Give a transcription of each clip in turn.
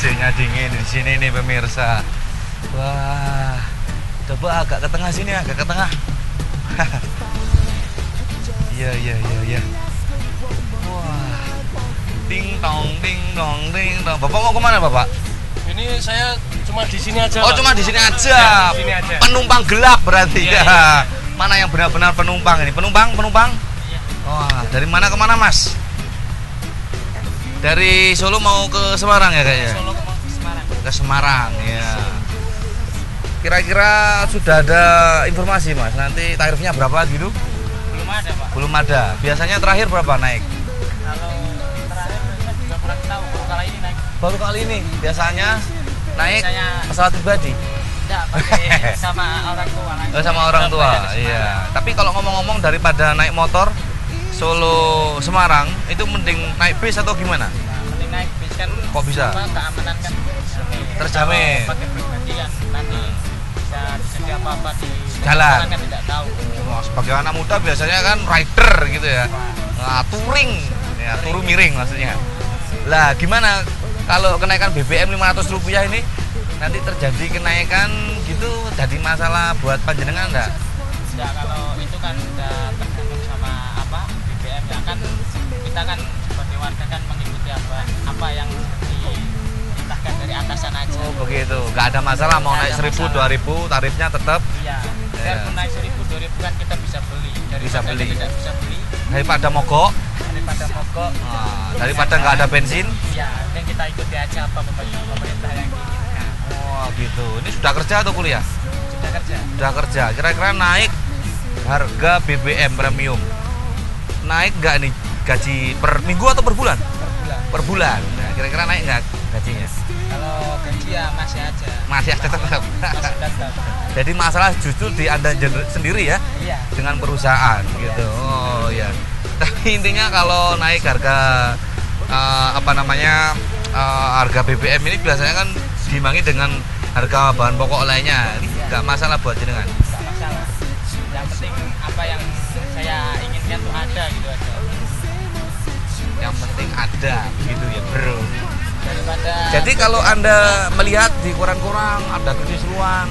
AC-nya dingin di sini nih pemirsa. Wah, coba agak ke tengah sini, agak ke tengah. Iya. Wah, ding dong. Bapak mau kemana Bapak? Ini saya cuma di sini aja. Oh, Pak. cuma di sini aja. Ya, di sini aja. Penumpang gelap berarti Iya, ya. iya. Mana yang benar-benar penumpang ini? Penumpang? Iya. Wah, dari mana ke mana Mas? Dari Solo mau ke Semarang ya kayaknya? Solo ke Semarang. Ke Semarang ya. Kira-kira sudah ada informasi Mas, nanti tarifnya berapa gitu? Belum ada Pak. Belum ada. Biasanya terakhir berapa naik? Kalau terakhir saya juga kurang tahu. Baru kali ini naik. Baru kali ini. Biasanya naik Biasanya- pesawat pribadi. Tidak pakai sama orang tua. Oh, sama orang tua. Iya. Tapi kalau ngomong-ngomong daripada naik motor Solo Semarang itu mending naik bis atau gimana? Mending naik bis kan. Kok bisa? Apa, keamanan kan Terjamin. Kalau pakai pribadi kan nanti bisa terjadi apa-apa di Jalan. kan tidak tahu. Wah, sebagai anak muda biasanya kan rider gitu ya. Nah, touring. Ya, turu miring maksudnya. Lah, gimana kalau kenaikan BBM Rp500 ini nanti terjadi kenaikan gitu jadi masalah buat panjenengan enggak? Ya kalau itu kan udah tergantung sama apa BBM ya kan kita kan sebagai warga kan mengikuti apa yang diperintahkan dari atasan aja. Oh, begitu. Nggak ada masalah mau Nggak naik ada 1.000 masalah. 2.000 tarifnya tetap Iya. Biarpun naik 1.000 2.000 kan kita bisa beli. Bisa beli. Kita tidak bisa beli daripada mogok. daripada mogok. Nah, daripada nggak ada bensin. Iya, yang kita ikuti aja apa pemerintah yang diinginkan. Oh, gitu. Ini sudah kerja atau kuliah? Sudah kerja. Sudah kerja. Kira-kira naik harga BBM premium. Naik nggak nih gaji per minggu atau per bulan? Per bulan. Per bulan. Nah, kira-kira naik nggak gajinya? Kalau gaji ya masih aja. Masih ada tetap. Masih tetap. Jadi masalah justru di Anda sendiri ya Iya. dengan perusahaan gitu. Oh ya. Tapi intinya kalau naik harga harga BBM ini biasanya kan diimbangi dengan harga bahan pokok lainnya. Nggak masalah buat jenengan. Nggak masalah. Yang penting apa yang saya inginkan tuh ada gitu aja. Yang penting ada gitu ya, bro. Daripada Jadi kalau Anda melihat di koran-koran ada keseruan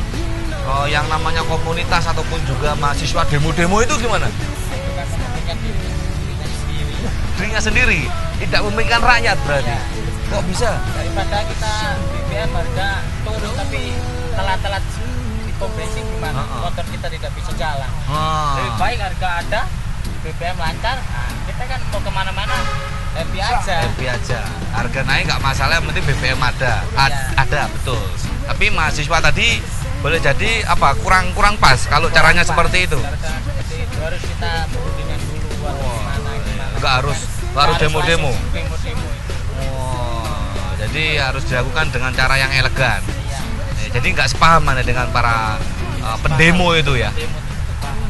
yang namanya komunitas ataupun juga mahasiswa demo-demo itu gimana? itu kan mementingkan dirinya sendiri. Dirinya sendiri, tidak memikirkan rakyat berarti. Ya, Kok bisa? daripada kita BBM harga turun tapi telat-telat di pom bensin gimana? Motor kita tidak bisa jalan. Lebih baik harga ada, BBM lancar. Nah, kita kan mau kemana-mana happy aja. Happy aja. Harga naik nggak masalah, yang penting BBM ada. Iya. Ada betul. Tapi mahasiswa tadi boleh jadi apa kurang pas kalau caranya seperti itu. Cara seperti itu harus kita berundingan dulu gimana. Nggak harus demo-demo. langsung demo-demo itu. Oh, jadi harus dilakukan dengan cara yang elegan. Iya. Jadi nggak sepahaman ya dengan para pendemo itu ya. Demo itu paham.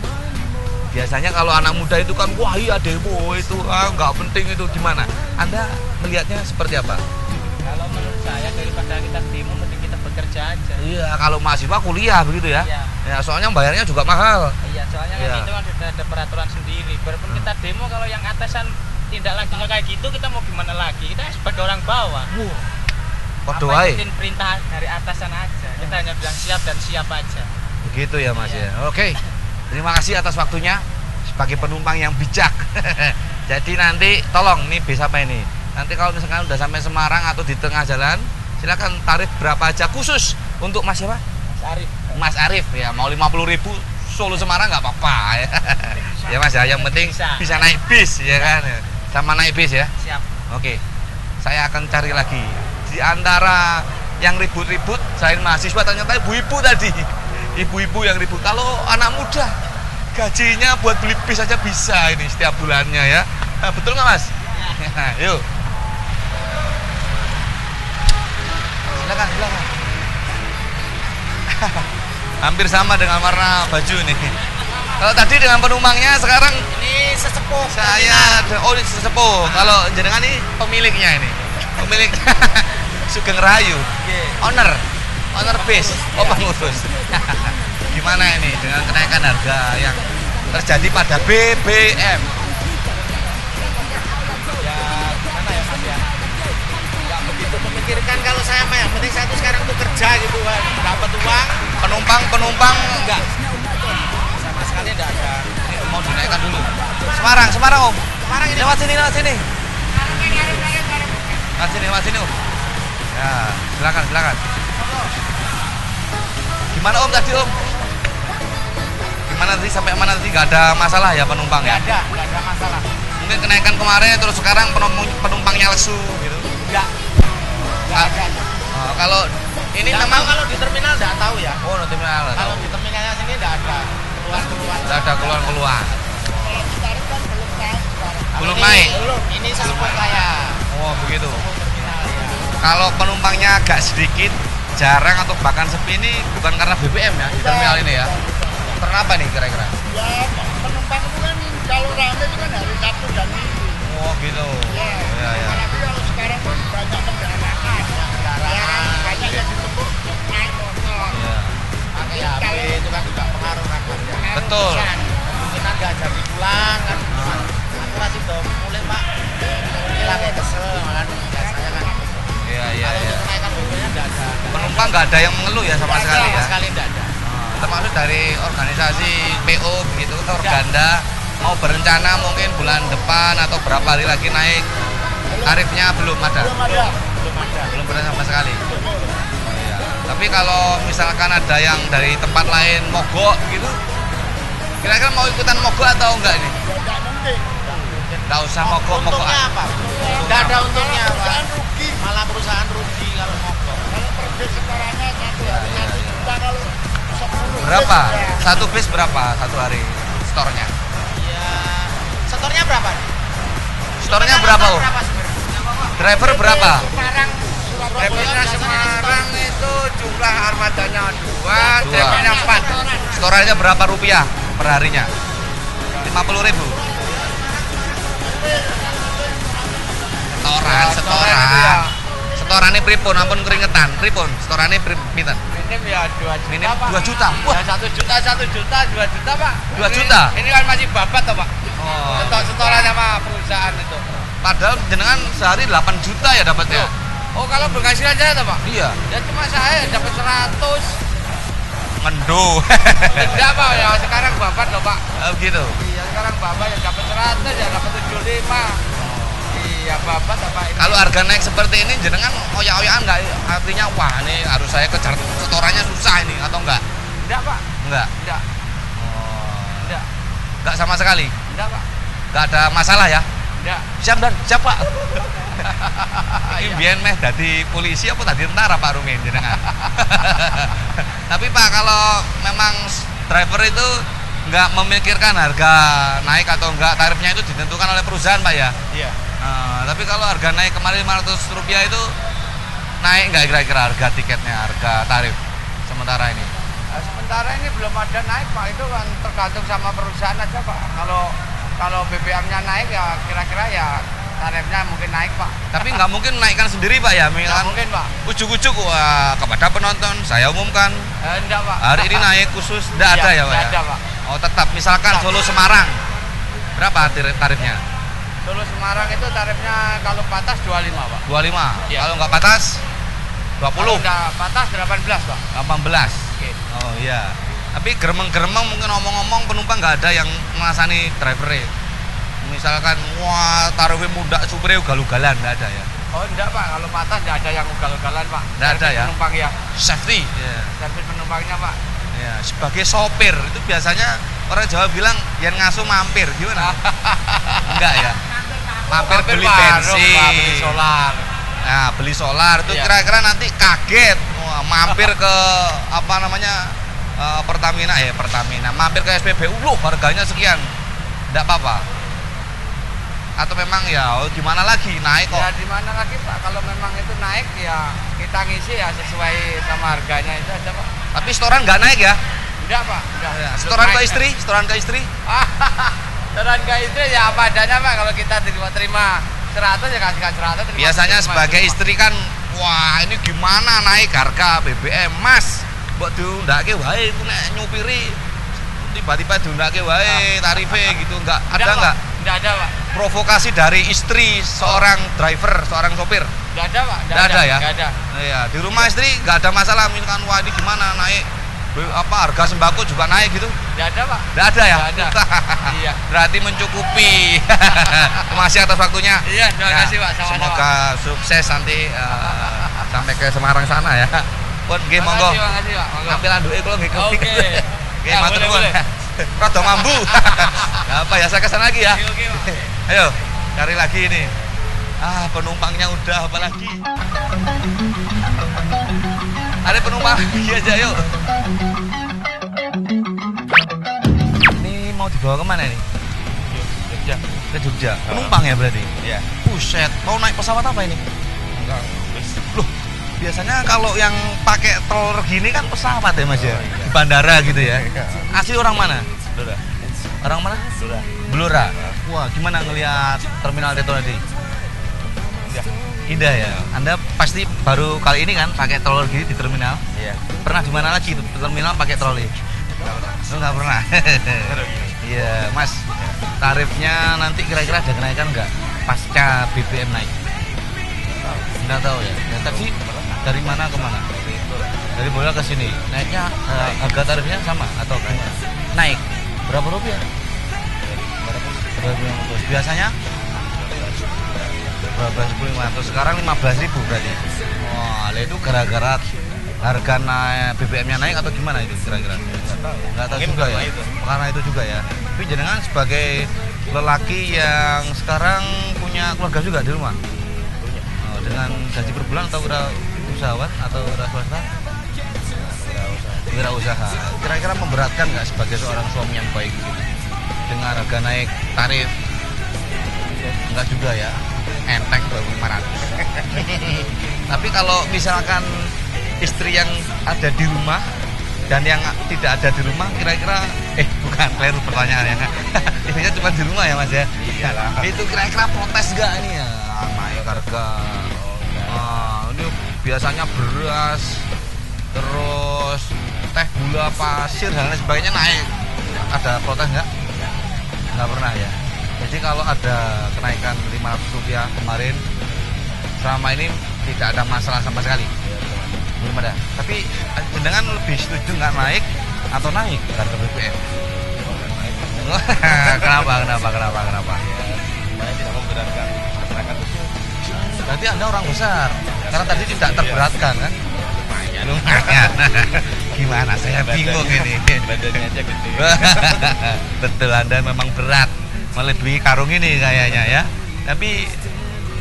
Biasanya kalau anak muda itu kan wah iya demo itu nggak penting itu gimana? Anda melihatnya seperti apa? Kalau menurut saya daripada kita demo mending kita bekerja aja. Iya, kalau mahasiswa kuliah begitu ya. Iya. Ya, soalnya bayarnya juga mahal. Iya, soalnya kan Iya. itu kan sudah ada peraturan sendiri. Walaupun kita demo kalau yang atasan tindak lanjutnya kayak gitu kita mau gimana lagi? Kita sebagai orang bawah. Podo Apa wae. ikutin perintah dari atasan aja. Kita hanya bilang siap dan siap aja. Begitu ya Mas Iya. ya. Oke. Terima kasih atas waktunya sebagai penumpang yang bijak. Jadi nanti tolong nih bis apa ini? Nanti kalau misalkan udah sampai Semarang atau di tengah jalan, silakan tarif berapa aja khusus untuk Mas siapa? Mas Arif. Mas Arif ya, mau 50.000 Solo Semarang nggak apa-apa ya. Ya Mas ya, yang penting bisa naik bis ya kan. Sama naik bis ya. Siap. Oke. Saya akan cari lagi di antara yang ribut-ribut selain mahasiswa ternyata ibu-ibu tadi. Ibu-ibu yang ribut. Kalau anak muda gajinya buat beli bis aja bisa ini setiap bulannya ya. Nah, betul nggak Mas? Ya. Yuk. Silakan. Hampir sama dengan warna baju nih. Kalau tadi dengan penumpangnya, sekarang Ini sesepuh. saya ini sesepuh. Kalau jenengan ini pemiliknya ini. Pemilik Sugeng Rahayu. Owner bis. Oh, pengurus. Gimana ini dengan kenaikan harga yang terjadi pada BBM? Ya gimana ya Mas ya? Nggak begitu untuk memikirkan kalau saya mah yang penting saya tuh sekarang tuh kerja gitu kan, dapat uang. Penumpang Enggak, sama sekali enggak ada. ini mau dinaikkan dulu. Semarang Om. Semarang ini Lewat sini. Lewat sini Om. Ya, silakan. Gimana Om tadi Om? Gimana tadi sampai mana tadi? Gak ada masalah ya penumpang ya? enggak ada masalah. Mungkin kenaikan kemarin terus sekarang penumpangnya lesu gitu. Enggak ada. Kalau ini Nggak memang tahu kalau di terminal enggak tahu ya. oh di terminal. Kalau di terminalnya sini enggak ada keluar-keluar. Enggak ada keluar. Tarif kan belum naik. Belum naik. Belum. Ini sama saya. Oh begitu. Terminal ya. Kalau penumpangnya agak sedikit, jarang atau bahkan sepi ini bukan karena BBM ya di terminal ini ya. Karena apa nih kira-kira? Ya, penumpang itu kan kalau rame itu kan hari Sabtu dan Minggu. Oh gitu. Ya. Apalagi kalau sekarang pun banyak kendaraan. Banyak yang ditempur naik motor. Iya. Pakai HP itu kan juga pengaruh kan. Betul. Mungkin nggak jadi pulang kan. Aku masih udah mulai Pak. Hilangnya kesel malah saya kan. Iya. Kalau kenaikan BBM nggak ada. Penumpang nggak ada yang mengeluh ya sama sekali ya. Sama sekali nggak ada. Termasuk dari organisasi PO begitu Organda mau berencana mungkin bulan depan atau berapa hari lagi naik tarifnya belum ada. Belum pernah sama sekali. Oh, iya. Tapi kalau misalkan ada yang dari tempat lain mogok gitu, kira-kira mau ikutan mogok atau enggak ini? Tidak mungkin. Nggak usah mogok. Untungnya apa? Nggak ada untungnya Pak. Perusahaan rugi. Malah perusahaan rugi kalau mogok. Kalau per bis setorannya satu hari 1 juta, kalau 10 Berapa? bis, ya. Satu bis berapa satu hari store-nya? Ya, setornya berapa? Store-nya berapa Om? Berapa sebenarnya? Driver berapa? Semarang, Surabaya, Semarang itu jumlah armadanya 2, Dua. DP-nya 4. Setorannya berapa rupiah per harinya? 50.000. Setoran. Setorannya pripun, ampun keringetan. Pripun, setorannya pinten? Minim ya 2 juta Minim Pak. 2 juta. Wah, Ya 1 juta, 2 juta Pak. 2 juta? Ini kan masih babat toh Pak. oh. Setoran sama perusahaan itu. Padahal jenengan sehari 8 juta ya dapatnya. Oh kalau berhasil aja toh Pak? Iya. Ya cuma saya dapat 100. Mendo. Tidak Pak, ya sekarang babat loh Pak. Oh, gitu. Iya sekarang babat ya dapat 100 ya dapat 75. Iya babat apa ini? Kalau harga naik seperti ini jenengan oyak-oyakan nggak? Artinya wah ini harus saya kejar setorannya susah ini atau enggak? Tidak Pak. Enggak. Tidak. Oh. Tidak. Enggak sama sekali. Tidak Pak. Enggak ada masalah ya. Tidak. Siap Pak. Ini biyen meh dadi polisi apa dadi tentara Pak Rumin jenengan. Tapi Pak kalau memang driver itu nggak memikirkan harga naik atau enggak, tarifnya itu ditentukan oleh perusahaan Pak ya. Iya. Tapi kalau harga naik kemarin 500 rupiah itu naik nggak kira-kira harga tiketnya, harga tarif sementara ini? Nah, sementara ini belum ada naik Pak, itu kan tergantung sama perusahaan aja Pak. Kalau BBM-nya naik ya kira-kira ya tarifnya mungkin naik Pak. Tapi nggak mungkin naikkan sendiri Pak ya, Nggak misalkan mungkin Pak. ujuk-ujuk wah kepada penonton saya umumkan Enggak Pak. hari ini naik khusus, nggak ada ya Pak? Nggak Ya? ada Pak. Oh tetap, misalkan Solo Semarang berapa tarifnya? Solo Semarang itu tarifnya kalau batas 25 Pak. 25. Iya. Kalau nggak batas 20. Kalau nggak batas 18 Pak. 18. Oke. Oh iya. Tapi geremeng-geremeng mungkin ngomong-ngomong penumpang nggak ada yang mengasani drivernya. Misalkan wah taruhnya muda supirnya ugal-ugalan, nggak ada ya? Oh enggak Pak, kalau batas nggak ada yang ugal-ugalan Pak. Nggak ada Servis ya? Penumpang ya. Safety. Iya. Servis penumpangnya Pak. Ya, sebagai sopir itu biasanya orang Jawa bilang yang ngasuh mampir, gimana? Enggak ya? Mampir beli Pak, bensin, Pak, beli solar. nah beli solar itu Iya. kira-kira nanti kaget, wah, mampir ke apa namanya Pertamina, mampir ke SPBU, loh harganya sekian, enggak apa-apa? Atau memang ya gimana lagi naik kok? Ya di mana lagi Pak, kalau memang itu naik ya kita ngisi ya sesuai sama harganya itu aja Pak. Tapi setoran nggak naik ya? Enggak Pak, enggak. Ya, Belum setoran ke naik. istri, setoran ke istri? Setoran ke istri ya apa adanya Pak, kalau kita terima 100 ya kasihkan 100. terima Biasanya 100, sebagai terima. istri kan, wah ini gimana naik harga BBM Mas, buat diundake wae iku nek nyupiri tiba-tiba diundake wae tarife gitu, enggak ada Enggak, enggak? Pak. Nggak ada, Pak. Provokasi dari istri seorang driver, seorang sopir? Nggak ada, Pak. Nggak ada ya? Nggak ada. Iya, di rumah istri nggak ada masalah, misalkan wah ini gimana naik harga sembako juga naik gitu? Nggak ada, Pak. Nggak ada ya? Nggak ada. Iya. Berarti mencukupi. Terima kasih atas waktunya. Iya, terima kasih, Pak. Sama-sama. Semoga sukses nanti sampai ke Semarang sana ya. Pun nggih monggo. Makasih, Pak. Monggo. Ambil anduke kula nggih. Oke. Nggih, Ya, matur boleh, nuwun. boleh. Rada mambu. Nggak apa ya, saya kesana lagi ya. Oke, Pak. Ayo, cari lagi ini. Penumpangnya udah, apalagi. Ada penumpang lagi aja, yuk. Ini mau dibawa kemana ini? Jogja. Ke Jogja. Penumpang ya berarti? Iya. Buset, mau naik pesawat apa ini? Enggak. Loh, biasanya kalau yang pakai tol gini kan pesawat ya Mas ya? Iya. Di bandara gitu ya. Asli orang mana? Sudah. Orang mana? Sudah. Blora. Wah, gimana ngelihat terminal Teto tadi? Indah. Indah ya. Anda pasti baru kali ini kan pakai tol gini di terminal? Iya. Pernah di mana lagi itu terminal pakai troli? Nggak pernah. Iya, Mas. Tarifnya nanti kira-kira ada kenaikan nggak pasca BBM naik? Nggak tahu ya. Ya tadi dari mana ke mana? Dari Bola ke sini. Naiknya harga tarifnya sama atau gimana? Naik. Berapa rupiah? Biasanya? Berapa 10.500, sekarang 15.000 berarti. Wah, itu gara-gara harga naik BBM-nya naik atau gimana itu kira-kira? Nggak tahu juga ya. Karena itu juga ya. Tapi jenengan sebagai lelaki yang sekarang punya keluarga juga di rumah? Punya. Oh, dengan gaji per bulan atau usahawan atau swasta? Wirausaha. Kira-kira memberatkan nggak sebagai seorang suami yang baik gitu? Dengan harga naik tarif? Enggak juga ya. Enteng 2.500. Tapi kalau misalkan istri yang ada di rumah dan yang tidak ada di rumah, kira-kira bukan, keliru pertanyaannya. Istrinya cuma di rumah ya Mas ya? Iyalah. Itu kira-kira protes gak ini ya? Naik harga. Ini biasanya beras, terus teh, gula, pasir dan lain sebagainya naik. Ada protes nggak? Nggak pernah ya. Jadi kalau ada kenaikan Rp500 kemarin, selama ini tidak ada masalah sama sekali. Belum ada. Tapi jenengan lebih setuju nggak naik atau naik harga BBM? Kenapa? Saya tidak memberatkan masyarakat. Berarti Anda orang besar. Karena tadi tidak terberatkan kan? Lumayan. Gimana? Saya bingung ini. Badannya aja gede. Betul, Anda memang berat melebihi karung ini kayaknya ya. Tapi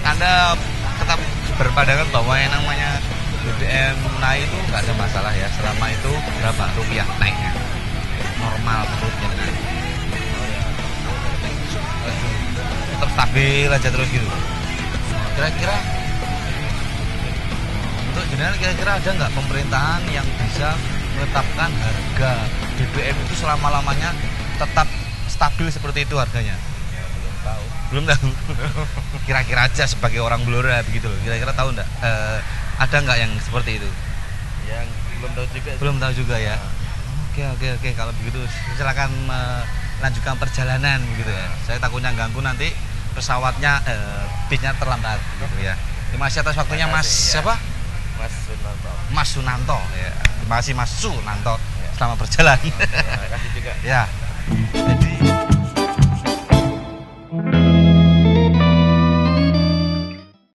Anda tetap berpandangan bahwa yang namanya BBM naik itu nggak ada masalah ya, selama itu berapa rupiah naiknya normal menurutnya. Tetap stabil aja terus gitu. Kira-kira untuk jenengan kira-kira ada nggak pemerintahan yang bisa menetapkan harga BBM itu selama-lamanya tetap stabil seperti itu harganya? Belum tahu. Kira-kira aja sebagai orang Blora begitu loh. Kira-kira tahu enggak? Ada nggak yang seperti itu? Yang belum tahu juga. Belum tahu juga ya. Oke. Kalau begitu silakan melanjutkan perjalanan begitu ya. Saya takutnya ganggu nanti pesawatnya bisnya terlambat gitu ya. Terima kasih atas waktunya Mas siapa? Mas Sunanto. Mas Sunanto ya. Terima kasih Mas Sunanto. Selamat berjalan. Terima kasih juga. Ya.